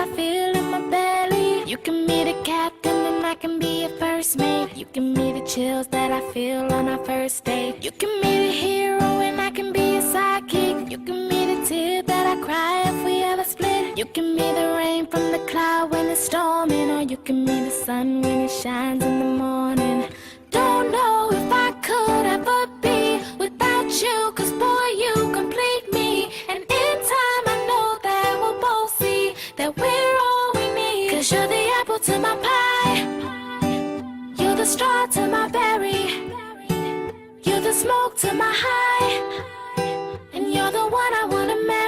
I feel in my belly. You can be the captain and I can be your first mate. You can be the chills that I feel on our first date. You can be the hero and I can be your sidekick. You can be the tear that I cry if we ever split. You can be the rain from the cloud when it's storming, or you can be the sun when it shines in the morning. Don't know if I could ever be without you, 'cause boy, you complete me. And in time I know that we'll both see that we're all we need. 'Cause you're the apple to my pie, you're the straw to my berry, you're the smoke to my high, and you're the one I wanna marry.